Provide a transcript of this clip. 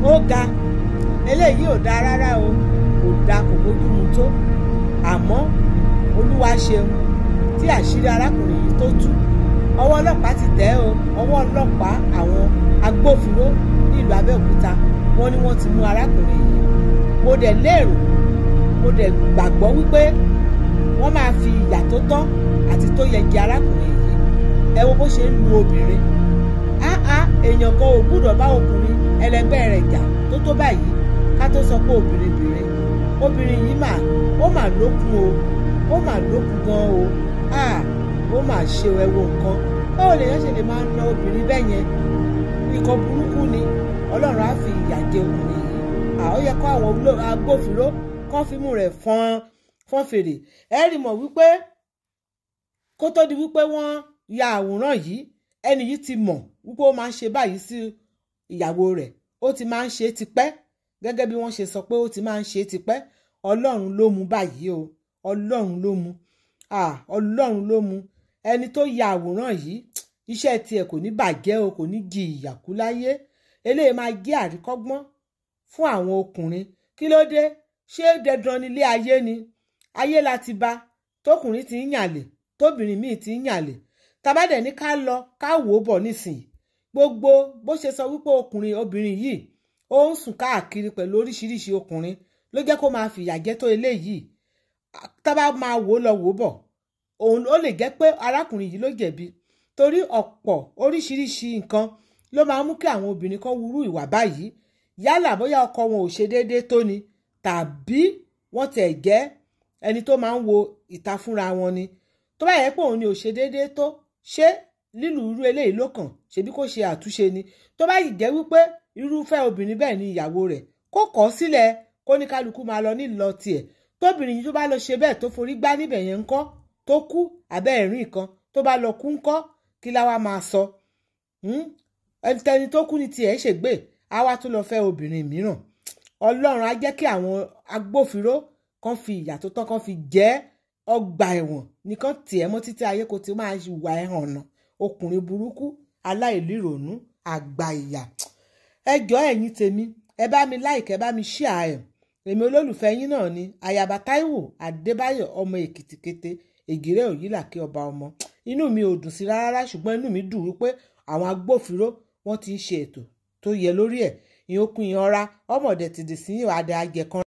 Ó ga eléyìí ò dáa rárá o, kò dáa, kò bójúmu tó, àmọ́ Olúwa ṣeun tí àṣírí arákùnrin yìí tó tú. Ọwọ́ ọlọ́pàá ti tẹ̀ o, ọwọ́ ọlọ́pàá àwọn agbófinró nílùú Abẹ́òkúta wọ́n ní wọ́n ti mú arákùnrin yìí. Mo dẹ̀ lérò, mo dẹ̀ gbàgbọ́ wípé wọ́n máa fi ìyà tó tọ́ àti tó yẹ jẹ arákùnrin yìí. Ẹ wo bó ṣe ń lu obìnrin. Èèyàn kan ò gbúdọ̀ bá ọkùnrin ẹlẹgbẹ́ rẹ̀ jà tó tó báyìí ká tó sọ pé obìnrin yìí ó mà lókun o, ó mà lókun gan o. Ó mà ṣe ẹwọ nǹkan. Báwo lèèyàn ṣe lè máa na obìnrin bẹ́ẹ̀ yẹn? Nǹkan burúkú ni. Ọlọ́run á fi ìyà jẹ ọkùnrin yìí. Ó yẹ kó àwọn agbófinró kán fímú rẹ̀ fọ́n fèrè. Ẹ rí mọ̀ wípé kó tó di wípé wọ́n ya àwòrán yìí, ẹni yìí ti mọ̀ wípé ó máa ń ṣe báyìí sí ìyàwó rẹ̀. Ó ti máa ń ṣe tipẹ́, gẹ́gẹ́ bí wọ́n ṣe sọ pé ó ti máa ń ṣe tipẹ́. Ọlọ́run ló mú báyìí o, Ọlọ́run ló mú. Ọlọ́run ló mú. Ẹni tó ya àwòrán yìí, iṣẹ́ tiẹ̀ kò ní bàjẹ́ o, kò ní di ìyàkú láyé. Eléyìí máa jẹ́ àríkọ́gbọ́n fún àwọn ọkùnrin. Kí ló dé? Ṣé dandan nílé ayé ni? Ayé la ti bá, tókùnrin ti ń yànlè, tóbìnrin míì ti ń yànlè. Tabádẹ̀ ní ká lọ ká wò ó bọ̀ nísìnyí. Gbogbo bó ṣe sọ wípé obìnrin yìí ó ń sùn káàkiri pẹ̀lú oríṣiríṣi ọkùnrin ló jẹ́ kó máa fìyà jẹ tó eléyìí. Tábà máa wò ó lọ wò ó bọ̀, òun ó lè jẹ́ pé arákùnrin yìí ló jẹ̀bi, torí ọ̀pọ̀ oríṣiríṣi nǹkan ló máa ń mú kí àwọn obìnrin kan wúrú ìwà báyìí. Yálà bóyá ọkọ wọn ò ṣe déédéé tó ni, tàbí wọ́n tẹ̀ jẹ́ ẹni tó máa ń wo ìta fúnra wọn ni. Tó bá yẹ pé òun ni ò ṣe déédéé tó, ṣé lílù irú eléyìí ló kàn? Ṣebí kó ṣe àtúnṣe ni. Tó bá yìí jẹ́ wípé irúfẹ́ obìnrin bẹ́ẹ̀ ni ìyàwó rẹ̀, kó kọ̀ ọ́ sílẹ̀, kó ní kálukú máa lọ nílọ tiẹ̀. Tóbìnrin yìí tó bá lọ ṣe bẹ́ẹ̀ tó forí gbá níbẹ̀ yẹn ńkọ́, tó kú abẹ́ ẹ̀rín kan, tó bá lọ kú ńkọ́, kí láwa máa sọ? Ẹni tó kú ni tiẹ̀ ṣègbè, á wá tó lọ fẹ́ obìnrin mìíràn. Ọlọ́run á jẹ́ kí àwọn agbófinró kan fi ìyà tó tọ́ kan fi jẹ́ ọgbà ẹ̀wọ̀n nìkan tiẹ̀ mọ́ títí ayé kò ti máa wà ẹ̀hàn náà. Ọkùnrin burúkú aláìlérònú àgbà ìyà. Ẹ jọ̀ọ́ ẹ̀yin tèmi, ẹ bá mi like, ẹ bá mi share ẹ̀. Èmi olólùfẹ́ yín náà ni Ayaba Táíwò Adébáyọ̀ ọmọ Èkìtì kété Ègìrẹ́ Òyìnlàkè ọba ọmọ. Inú mi ò dùn sí rárá, ṣùgbọ́n inú mi dùn wípé àwọn agbófinró wọ́n ti ń ṣe ètò tó yẹ lórí ẹ̀. Ìyókùn ìyanra ọmọdé ti dì sí ìwádìí ajẹkan.